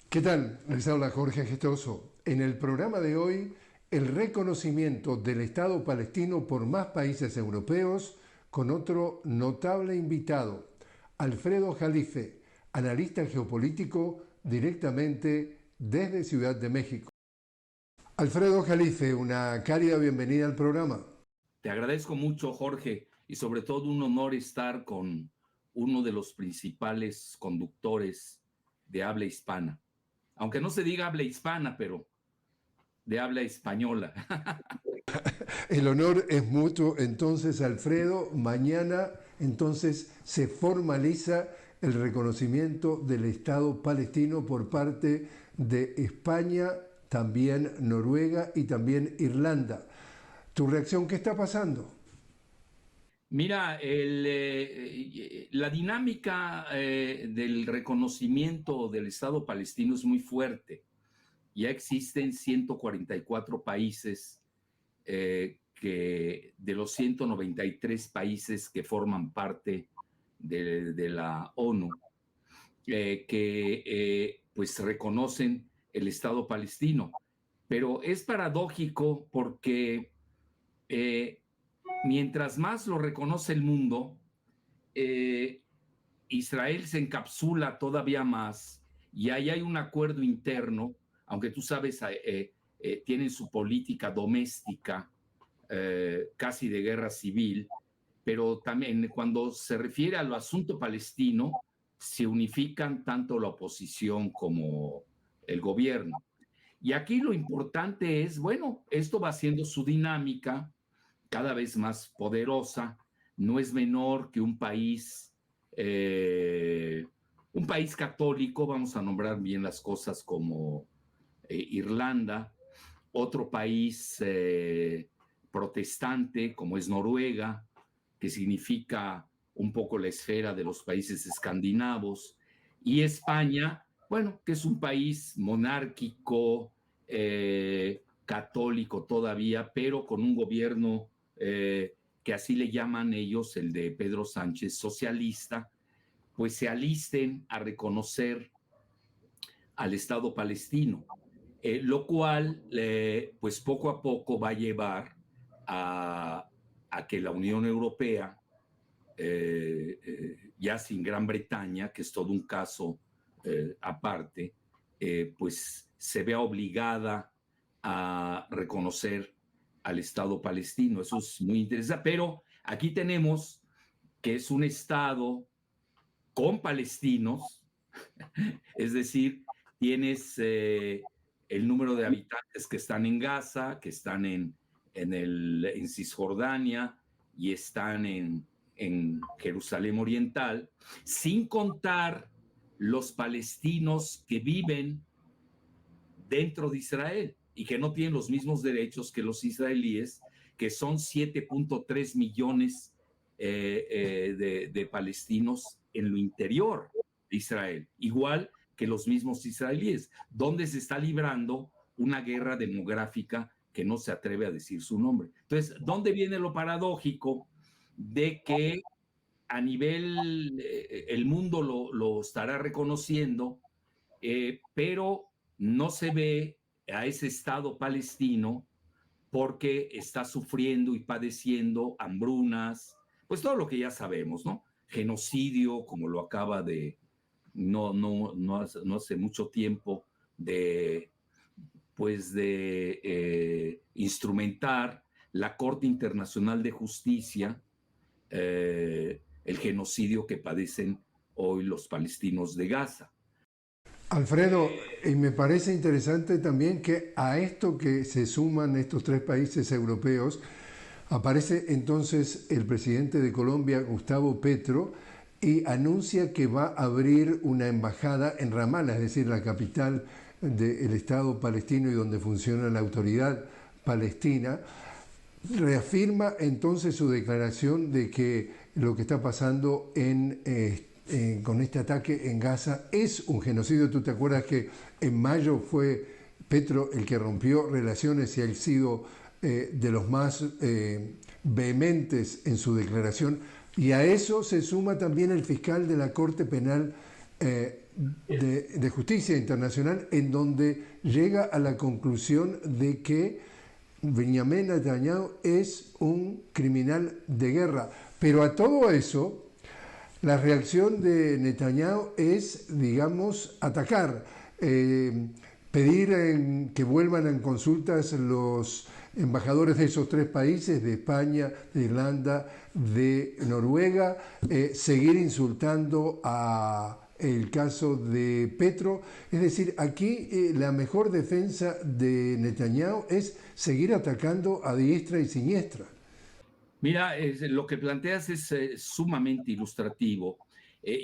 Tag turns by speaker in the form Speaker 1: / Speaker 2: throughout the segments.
Speaker 1: ¿Qué tal? Les habla Jorge Gestoso. En el programa de hoy, el reconocimiento del Estado palestino por más países europeos con otro notable invitado, Alfredo Jalife, analista geopolítico directamente desde Ciudad de México. Alfredo Jalife, una cálida bienvenida al programa.
Speaker 2: Te agradezco mucho, Jorge, y sobre todo un honor estar con uno de los principales conductores de habla hispana. Aunque no se diga habla hispana, pero de habla española.
Speaker 1: El honor es mutuo, entonces, Alfredo. Mañana, entonces, se formaliza el reconocimiento del Estado palestino por parte de España, también Noruega y también Irlanda. ¿Tu reacción qué está pasando?
Speaker 2: Mira, la dinámica del reconocimiento del Estado palestino es muy fuerte. Ya existen 144 países de los 193 países que forman parte de la ONU, que pues reconocen el Estado palestino. Pero es paradójico porque eh, mientras más lo reconoce el mundo, eh, Israel se encapsula todavía más y ahí hay un acuerdo interno, aunque tú sabes, tienen su política doméstica, casi de guerra civil, pero también cuando se refiere al asunto palestino, se unifican tanto la oposición como el gobierno. Y aquí lo importante es, bueno, esto va haciendo su dinámica cada vez más poderosa, no es menor que un país católico, vamos a nombrar bien las cosas como Irlanda, otro país protestante como es Noruega, que significa un poco la esfera de los países escandinavos, y España, bueno, que es un país monárquico, católico todavía, pero con un gobierno que así le llaman ellos, el de Pedro Sánchez, socialista, pues se alisten a reconocer al Estado palestino, lo cual pues poco a poco va a llevar a que la Unión Europea, ya sin Gran Bretaña, que es todo un caso aparte, pues se vea obligada a reconocer al Estado palestino. Eso es muy interesante, pero aquí tenemos que es un Estado con palestinos, es decir, tienes el número de habitantes que están en Gaza, que están en Cisjordania y están en Jerusalén Oriental, sin contar los palestinos que viven dentro de Israel y que no tienen los mismos derechos que los israelíes, que son 7.3 millones de palestinos en lo interior de Israel, igual que los mismos israelíes, donde se está librando una guerra demográfica que no se atreve a decir su nombre. Entonces, ¿dónde viene lo paradójico de que a nivel, el mundo lo estará reconociendo, pero no se ve a ese Estado palestino porque está sufriendo y padeciendo hambrunas, pues todo lo que ya sabemos, ¿no? Genocidio, como lo acaba de, no hace mucho tiempo, de, pues de instrumentar la Corte Internacional de Justicia, el genocidio que padecen hoy los palestinos de Gaza.
Speaker 1: Alfredo, y me parece interesante también que a esto que se suman estos tres países europeos, aparece entonces el presidente de Colombia, Gustavo Petro, y anuncia que va a abrir una embajada en Ramallah, es decir, la capital del Estado palestino y donde funciona la autoridad palestina. Reafirma entonces su declaración de que lo que está pasando con este ataque en Gaza es un genocidio. Tú te acuerdas que en mayo fue Petro el que rompió relaciones y ha sido de los más vehementes en su declaración. Y a eso se suma también el fiscal de la Corte Penal de Justicia Internacional, en donde llega a la conclusión de que Benjamin Netanyahu es un criminal de guerra. Pero a todo eso, la reacción de Netanyahu es, digamos, atacar, pedir que vuelvan en consultas los embajadores de esos tres países, de España, de Irlanda, de Noruega, seguir insultando a el caso de Petro. Es decir, aquí la mejor defensa de Netanyahu es seguir atacando a diestra y siniestra.
Speaker 2: Mira, lo que planteas es sumamente ilustrativo.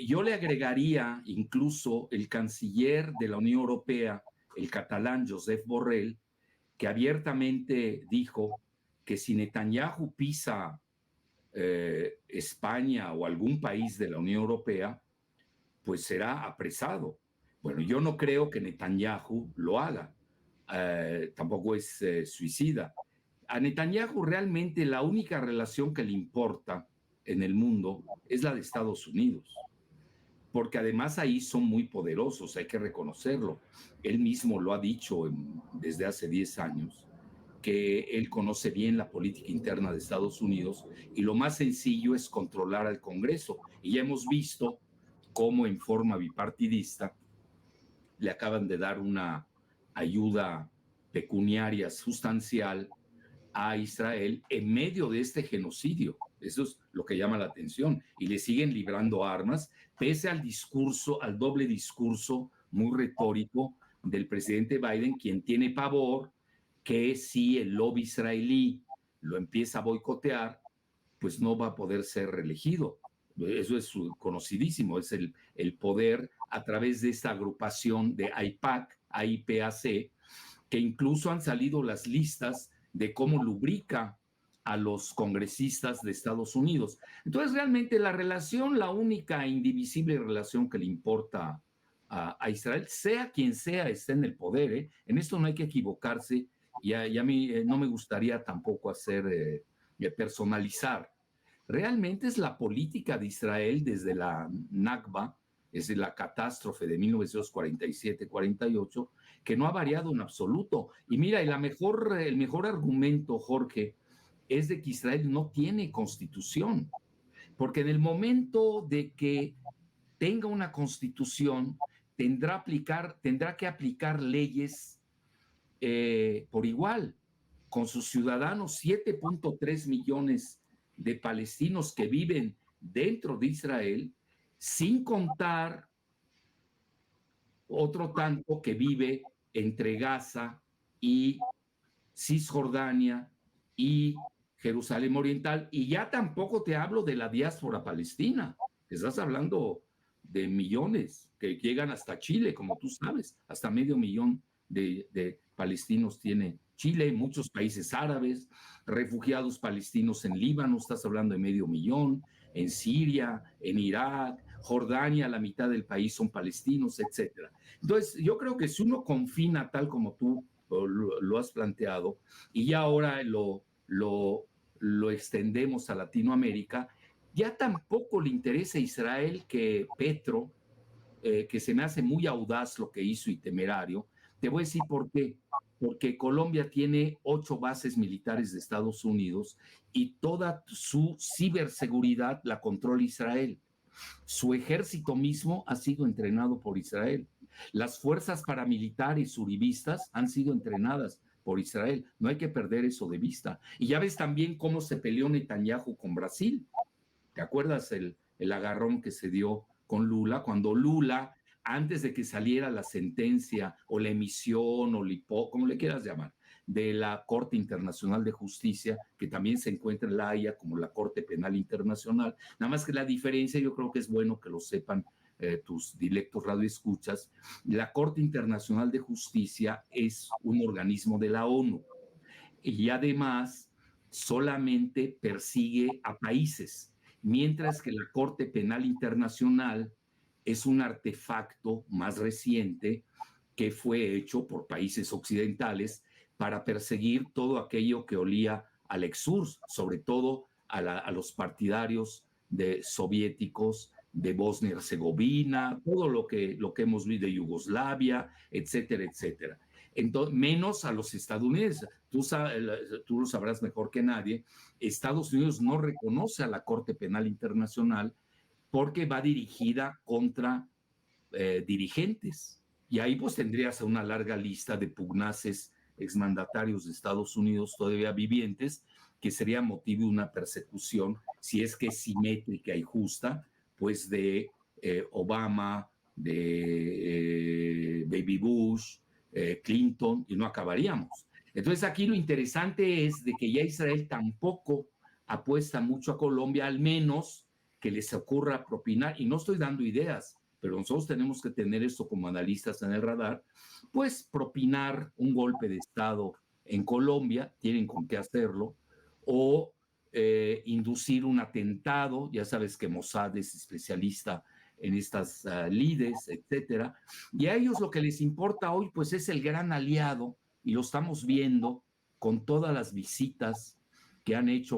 Speaker 2: Yo le agregaría incluso el canciller de la Unión Europea, el catalán Josep Borrell, que abiertamente dijo que si Netanyahu pisa España o algún país de la Unión Europea, pues será apresado. Bueno, yo no creo que Netanyahu lo haga. Tampoco es suicida. A Netanyahu realmente la única relación que le importa en el mundo es la de Estados Unidos, porque además ahí son muy poderosos, hay que reconocerlo. Él mismo lo ha dicho desde hace 10 años, que él conoce bien la política interna de Estados Unidos y lo más sencillo es controlar al Congreso. Y ya hemos visto cómo en forma bipartidista le acaban de dar una ayuda pecuniaria sustancial a Israel en medio de este genocidio. Eso es lo que llama la atención. Y le siguen librando armas, pese al discurso, al doble discurso muy retórico del presidente Biden, quien tiene pavor que si el lobby israelí lo empieza a boicotear, pues no va a poder ser reelegido. Eso es conocidísimo, es el poder a través de esta agrupación de AIPAC, AIPAC, que incluso han salido las listas de cómo lubrica a los congresistas de Estados Unidos. Entonces, realmente la relación, la única e indivisible relación que le importa a Israel, sea quien sea, esté en el poder, en esto no hay que equivocarse y a mí no me gustaría tampoco hacer personalizar. Realmente es la política de Israel desde la Nakba, es decir, la catástrofe de 1947-48, que no ha variado en absoluto. Y mira, el mejor argumento, Jorge, es de que Israel no tiene constitución, porque en el momento de que tenga una constitución, tendrá que aplicar leyes por igual, con sus ciudadanos, 7.3 millones de palestinos que viven dentro de Israel, sin contar otro tanto que vive entre Gaza y Cisjordania y Jerusalén Oriental, y ya tampoco te hablo de la diáspora palestina, estás hablando de millones que llegan hasta Chile, como tú sabes, hasta 500.000 de palestinos tiene Chile, muchos países árabes, refugiados palestinos en Líbano, estás hablando de 500.000, en Siria, en Irak, Jordania, la mitad del país son palestinos, etcétera. Entonces, yo creo que si uno confina tal como tú lo has planteado, y ya ahora lo extendemos a Latinoamérica, ya tampoco le interesa a Israel que Petro, que se me hace muy audaz lo que hizo y temerario. Te voy a decir por qué. Porque Colombia tiene 8 bases militares de Estados Unidos y toda su ciberseguridad la controla Israel. Su ejército mismo ha sido entrenado por Israel. Las fuerzas paramilitares uribistas han sido entrenadas por Israel. No hay que perder eso de vista. Y ya ves también cómo se peleó Netanyahu con Brasil. ¿Te acuerdas el agarrón que se dio con Lula? Cuando Lula, antes de que saliera la sentencia o la emisión o como le quieras llamar, de la Corte Internacional de Justicia, que también se encuentra en La Haya como la Corte Penal Internacional. Nada más que la diferencia, yo creo que es bueno que lo sepan tus directos radioescuchas, la Corte Internacional de Justicia es un organismo de la ONU y además solamente persigue a países, mientras que la Corte Penal Internacional es un artefacto más reciente que fue hecho por países occidentales para perseguir todo aquello que olía al exur, sobre todo a los partidarios soviéticos de Bosnia y Herzegovina, todo lo que hemos visto de Yugoslavia, etcétera, etcétera. Entonces, menos a los estadounidenses. Tú lo sabrás mejor que nadie. Estados Unidos no reconoce a la Corte Penal Internacional porque va dirigida contra dirigentes. Y ahí pues tendrías una larga lista de pugnaces exmandatarios de Estados Unidos todavía vivientes, que sería motivo de una persecución, si es que es simétrica y justa, pues de Obama, de Baby Bush, Clinton, y no acabaríamos. Entonces aquí lo interesante es de que ya Israel tampoco apuesta mucho a Colombia, al menos que les ocurra propinar, y no estoy dando ideas, pero nosotros tenemos que tener esto como analistas en el radar, pues propinar un golpe de Estado en Colombia, tienen con qué hacerlo, o inducir un atentado, ya sabes que Mossad es especialista en estas lides, etcétera, y a ellos lo que les importa hoy pues es el gran aliado, y lo estamos viendo con todas las visitas que han hecho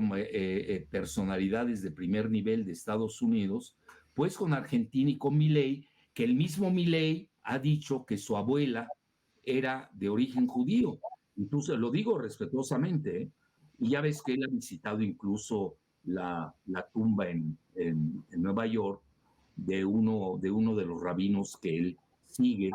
Speaker 2: personalidades de primer nivel de Estados Unidos, pues con Argentina y con Milei, que el mismo Milei ha dicho que su abuela era de origen judío. Entonces, lo digo respetuosamente, ¿eh? Y ya ves que él ha visitado incluso la tumba en Nueva York de uno de los rabinos que él sigue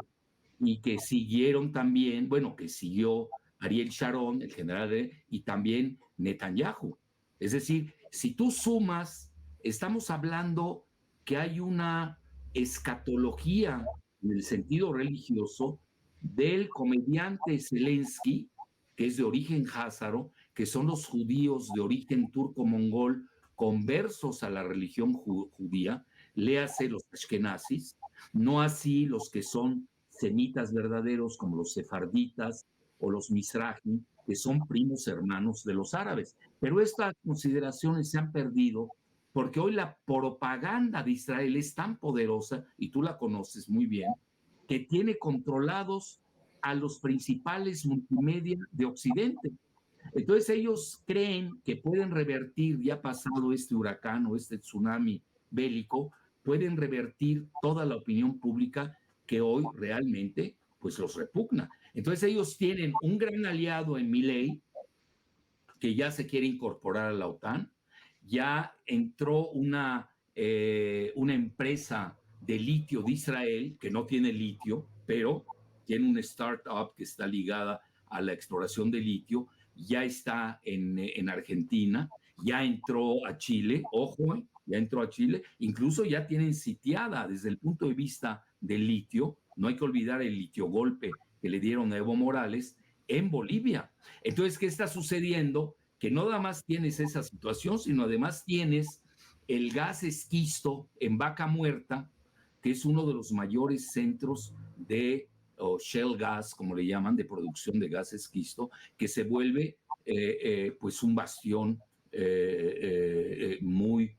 Speaker 2: y que siguieron también, bueno, que siguió Ariel Sharon, el general, y también Netanyahu. Es decir, si tú sumas, estamos hablando que hay una escatología en el sentido religioso del comediante Zelensky, que es de origen házaro, que son los judíos de origen turco-mongol conversos a la religión judía, léase los ashkenazis, no así los que son semitas verdaderos como los sefarditas o los mizrahi, que son primos hermanos de los árabes. Pero estas consideraciones se han perdido porque hoy la propaganda de Israel es tan poderosa, y tú la conoces muy bien, que tiene controlados a los principales multimedia de Occidente. Entonces ellos creen que pueden revertir, ya pasado este huracán o este tsunami bélico, pueden revertir toda la opinión pública que hoy realmente pues los repugna. Entonces ellos tienen un gran aliado en Milei, que ya se quiere incorporar a la OTAN, ya entró una empresa de litio de Israel, que no tiene litio, pero tiene una startup que está ligada a la exploración de litio, ya está en Argentina, ya entró a Chile, ojo, ya entró a Chile, incluso ya tienen sitiada desde el punto de vista del litio, no hay que olvidar el litio golpe que le dieron a Evo Morales en Bolivia. Entonces, ¿qué está sucediendo? Que no nada más tienes esa situación, sino además tienes el gas esquisto en Vaca Muerta, que es uno de los mayores centros de shale gas, como le llaman, de producción de gas esquisto, que se vuelve pues un bastión muy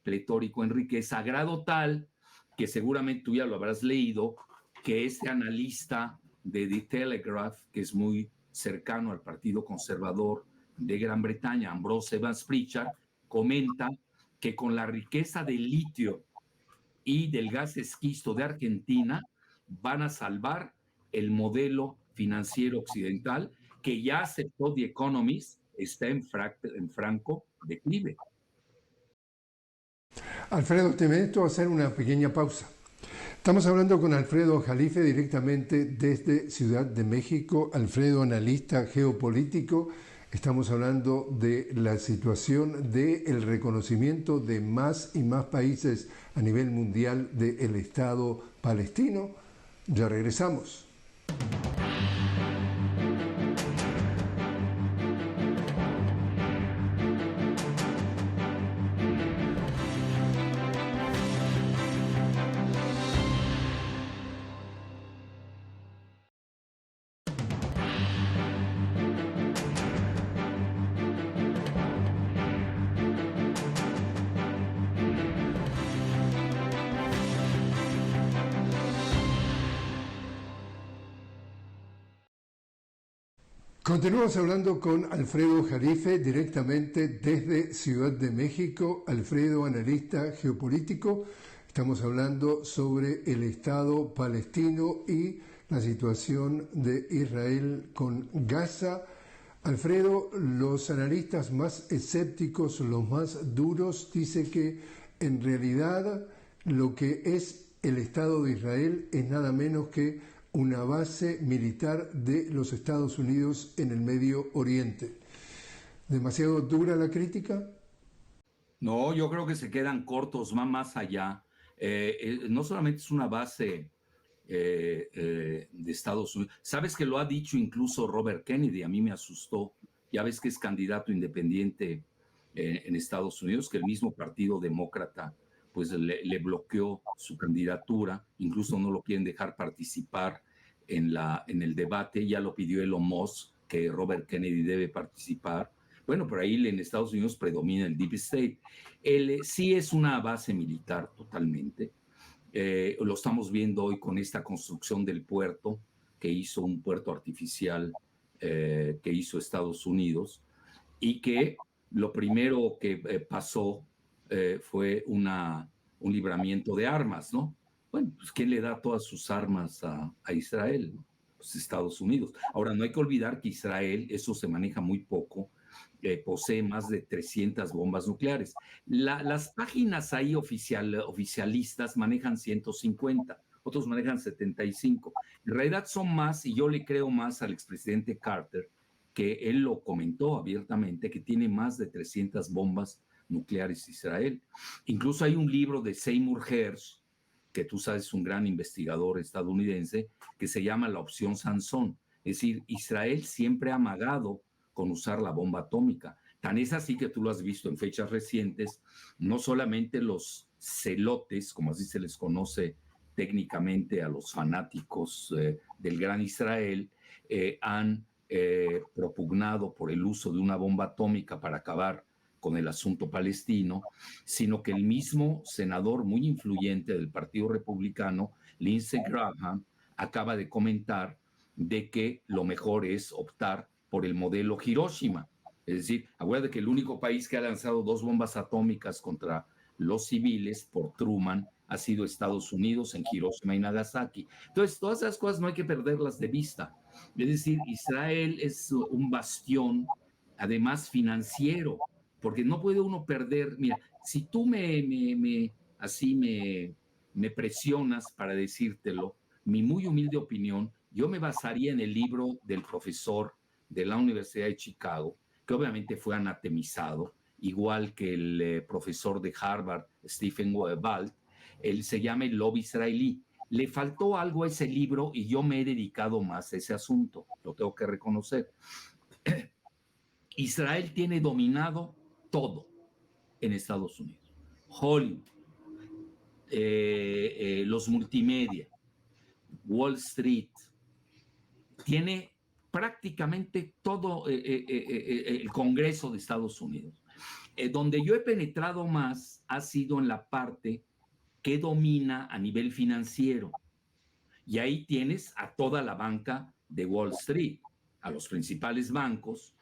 Speaker 2: pletórico en riqueza, a grado tal que seguramente tú ya lo habrás leído, que este analista de The Telegraph, que es muy cercano al Partido Conservador de Gran Bretaña, Ambrose Evans Pritchard, comenta que con la riqueza del litio y del gas esquisto de Argentina van a salvar el modelo financiero occidental que ya aceptó The Economist, está en franco declive.
Speaker 1: Alfredo, te meto a hacer una pequeña pausa. Estamos hablando con Alfredo Jalife directamente desde Ciudad de México. Alfredo, analista geopolítico. Estamos hablando de la situación del reconocimiento de más y más países a nivel mundial del Estado palestino. Ya regresamos. Continuamos hablando con Alfredo Jalife directamente desde Ciudad de México. Alfredo, analista geopolítico. Estamos hablando sobre el Estado palestino y la situación de Israel con Gaza. Alfredo, los analistas más escépticos, los más duros, dicen que en realidad lo que es el Estado de Israel es nada menos que una base militar de los Estados Unidos en el Medio Oriente. ¿Demasiado dura la crítica?
Speaker 2: No, yo creo que se quedan cortos, va más allá. No solamente es una base de Estados Unidos. Sabes que lo ha dicho incluso Robert Kennedy, a mí me asustó. Ya ves que es candidato independiente en Estados Unidos, que el mismo Partido Demócrata pues le bloqueó su candidatura, incluso no lo quieren dejar participar en el debate, ya lo pidió Elon Musk, que Robert Kennedy debe participar. Bueno, pero ahí en Estados Unidos predomina el Deep State. Sí es una base militar totalmente. Lo estamos viendo hoy con esta construcción del puerto, que hizo un puerto artificial que hizo Estados Unidos, y que lo primero que pasó fue un libramiento de armas, ¿no? Bueno, pues ¿quién le da todas sus armas a Israel? Pues Estados Unidos. Ahora, no hay que olvidar que Israel, eso se maneja muy poco, posee más de 300 bombas nucleares. Las páginas ahí oficialistas manejan 150, otros manejan 75. En realidad son más, y yo le creo más al expresidente Carter, que él lo comentó abiertamente, que tiene más de 300 bombas nucleares Israel. Incluso hay un libro de Seymour Hersh, que tú sabes es un gran investigador estadounidense, que se llama La opción Sansón. Es decir, Israel siempre ha amagado con usar la bomba atómica. Tan es así que tú lo has visto en fechas recientes, no solamente los celotes, como así se les conoce técnicamente a los fanáticos del gran Israel, han propugnado por el uso de una bomba atómica para acabar con el asunto palestino, sino que el mismo senador muy influyente del Partido Republicano, Lindsey Graham, acaba de comentar de que lo mejor es optar por el modelo Hiroshima. Es decir, acuérdate que el único país que ha lanzado 2 bombas atómicas contra los civiles por Truman ha sido Estados Unidos en Hiroshima y Nagasaki. Entonces, todas esas cosas no hay que perderlas de vista. Es decir, Israel es un bastión, además financiero, porque no puede uno perder. Mira, si tú me presionas para decírtelo, mi muy humilde opinión, yo me basaría en el libro del profesor de la Universidad de Chicago, que obviamente fue anatemizado, igual que el profesor de Harvard, Stephen Wald. Él se llama El Lobby Israelí. Le faltó algo a ese libro y yo me he dedicado más a ese asunto, lo tengo que reconocer. Israel tiene dominado todo en Estados Unidos. Hollywood, los multimedia, Wall Street, tiene prácticamente todo el Congreso de Estados Unidos. Donde yo he penetrado más ha sido en la parte que domina a nivel financiero. Y ahí tienes a toda la banca de Wall Street, a los principales bancos,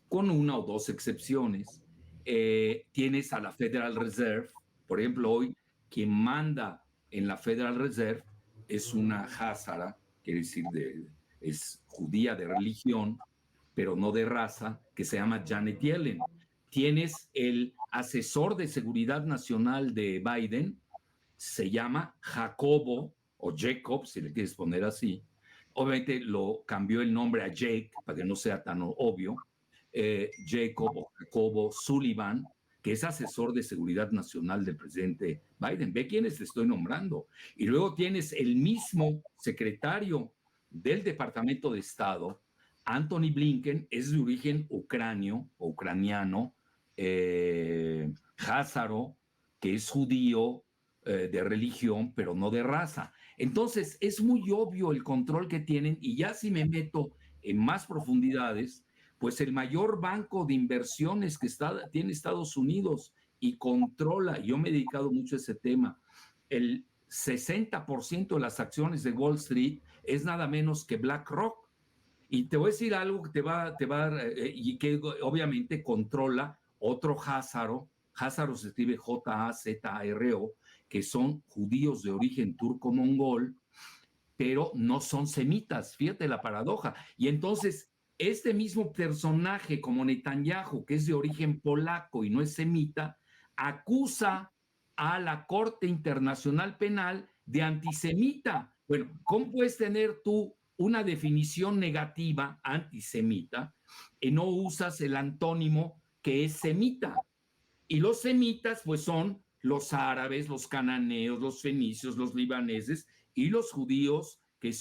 Speaker 2: con una o dos excepciones. Tienes a la Federal Reserve, por ejemplo, hoy quien manda en la Federal Reserve es una házara, quiere decir, es judía de religión, pero no de raza, que se llama Janet Yellen. Tienes el asesor de seguridad nacional de Biden, se llama Jacobo, o Jacob, si le quieres poner así. Obviamente lo cambió el nombre a Jake, para que no sea tan obvio. Jacob o Jacobo Sullivan, que es asesor de seguridad nacional del presidente Biden. Ve quiénes te estoy nombrando. Y luego tienes el mismo secretario del Departamento de Estado, Anthony Blinken, es de origen ucranio o ucraniano, házaro, que es judío de religión, pero no de raza. Entonces, es muy obvio el control que tienen, y ya si me meto en más profundidades, pues el mayor banco de inversiones que tiene Estados Unidos y controla, yo me he dedicado mucho a ese tema, el 60% de las acciones de Wall Street es nada menos que BlackRock. Y te voy a decir algo que y que obviamente controla otro házaro Házaro se escribe J-A-Z-A-R-O, que son judíos de origen turco-mongol, pero no son semitas, fíjate la paradoja. Y entonces, este mismo personaje como Netanyahu, que es de origen polaco y no es semita, acusa a la Corte Internacional Penal de antisemita. Bueno, ¿cómo puedes tener tú una definición negativa antisemita y no usas el antónimo que es semita? Y los semitas, pues son los árabes, los cananeos, los fenicios, los libaneses y los judíos que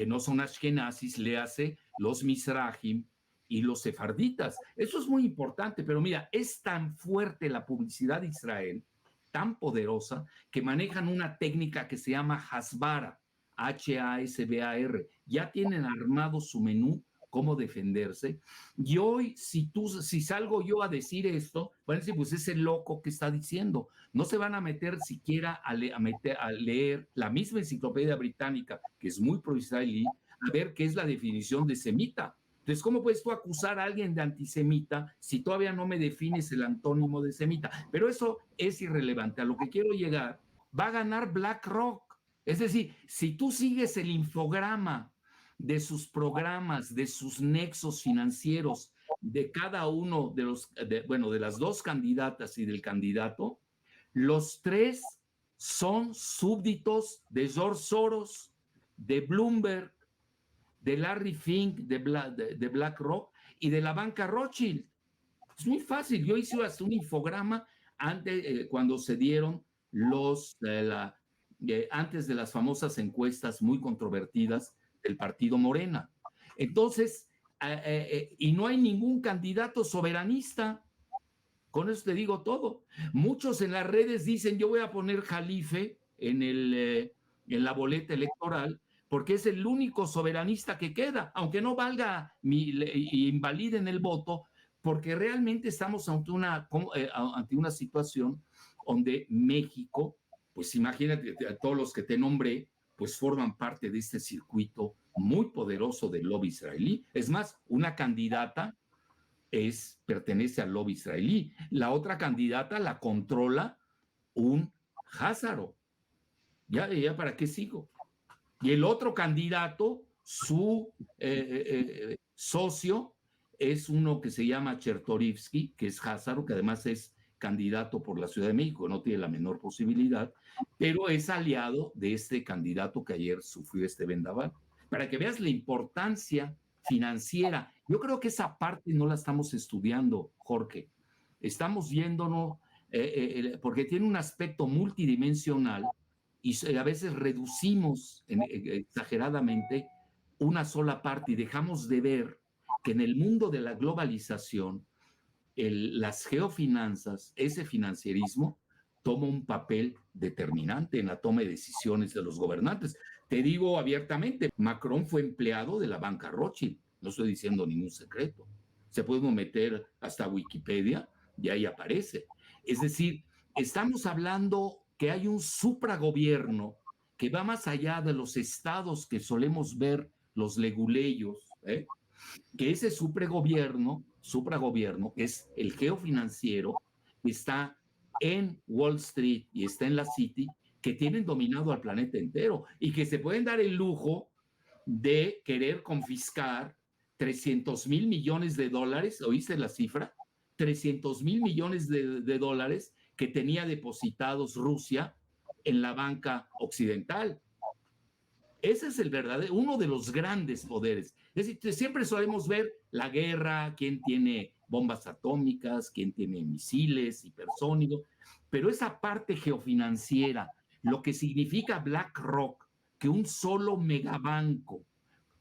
Speaker 2: no son ashkenazis, le hace los mizrahim y los sefarditas. Eso es muy importante, pero mira, es tan fuerte la publicidad de Israel, tan poderosa, que manejan una técnica que se llama Hasbara, H-A-S-B-A-R. Ya tienen armado su menú cómo defenderse. Y hoy, si salgo yo a decir esto, van a decir, pues ese loco que está diciendo. No se van a meter siquiera a leer la misma enciclopedia británica, que es muy pro-israelí, a ver qué es la definición de semita. Entonces, ¿cómo puedes tú acusar a alguien de antisemita si todavía no me defines el antónimo de semita? Pero eso es irrelevante. A lo que quiero llegar, va a ganar BlackRock. Es decir, si tú sigues el infograma de sus programas, de sus nexos financieros, de cada uno de de las dos candidatas y del candidato, los tres son súbditos de George Soros, de Bloomberg, de Larry Fink, de BlackRock y de la banca Rothschild. Es muy fácil. Yo hice hasta un infograma cuando se dieron antes de las famosas encuestas muy controvertidas del partido Morena. Entonces, y no hay ningún candidato soberanista. Con eso te digo todo. Muchos en las redes dicen, yo voy a poner Jalife en la boleta electoral porque es el único soberanista que queda, aunque no valga y invaliden el voto, porque realmente estamos ante una situación donde México, pues imagínate, todos los que te nombré, pues forman parte de este circuito muy poderoso del lobby israelí. Es más, una candidata pertenece al lobby israelí. La otra candidata la controla un Házaro. Ya para qué sigo. Y el otro candidato, su socio, es uno que se llama Chertorivsky, que es Házaro, que además es candidato por la Ciudad de México, no tiene la menor posibilidad, pero es aliado de este candidato que ayer sufrió este vendaval. Para que veas la importancia financiera. Yo creo que esa parte no la estamos estudiando, Jorge. Estamos yéndonos, porque tiene un aspecto multidimensional y a veces reducimos exageradamente una sola parte y dejamos de ver que en el mundo de la globalización, las geofinanzas, ese financierismo, toma un papel determinante en la toma de decisiones de los gobernantes. Te digo abiertamente, Macron fue empleado de la banca Rothschild, no estoy diciendo ningún secreto. Se puede meter hasta Wikipedia y ahí aparece. Es decir, estamos hablando que hay un supragobierno que va más allá de los estados que solemos ver, los leguleyos, que ese supragobierno, que es el geofinanciero, está en Wall Street y está en la City, que tienen dominado al planeta entero y que se pueden dar el lujo de querer confiscar 300,000 millones de dólares, ¿oíste la cifra? 300,000 millones de dólares que tenía depositados Rusia en la banca occidental. Ese es uno de los grandes poderes. Es decir, siempre solemos ver la guerra, quién tiene bombas atómicas, quién tiene misiles hipersónicos, pero esa parte geofinanciera, lo que significa BlackRock, que un solo megabanco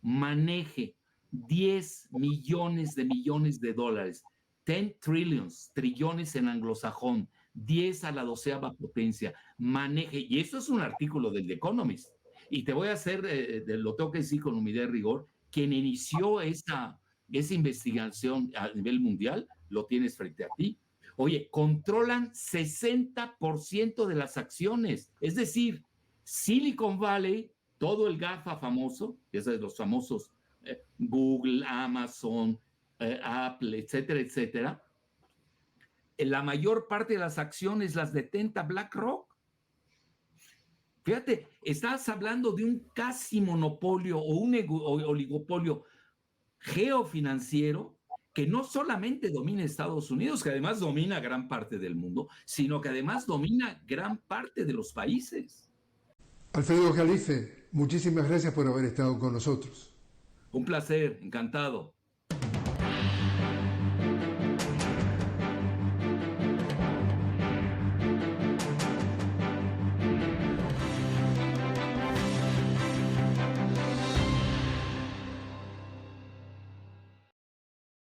Speaker 2: maneje 10 millones de dólares, 10 trillions, trillones en anglosajón, 10 a la 12ª potencia, maneje, y esto es un artículo del The Economist, y te voy a hacer, lo tengo que decir con humildad y rigor, quien inició esa investigación a nivel mundial, lo tienes frente a ti. Oye, controlan 60% de las acciones, es decir, Silicon Valley, todo el GAFA famoso, ya sabes, los famosos Google, Amazon, Apple, etcétera, etcétera, la mayor parte de las acciones las detenta BlackRock. Fíjate, estás hablando de un casi monopolio o un oligopolio geofinanciero que no solamente domina Estados Unidos, que además domina gran parte del mundo, sino que además domina gran parte de los países.
Speaker 1: Alfredo Jalife, muchísimas gracias por haber estado con nosotros.
Speaker 2: Un placer, encantado.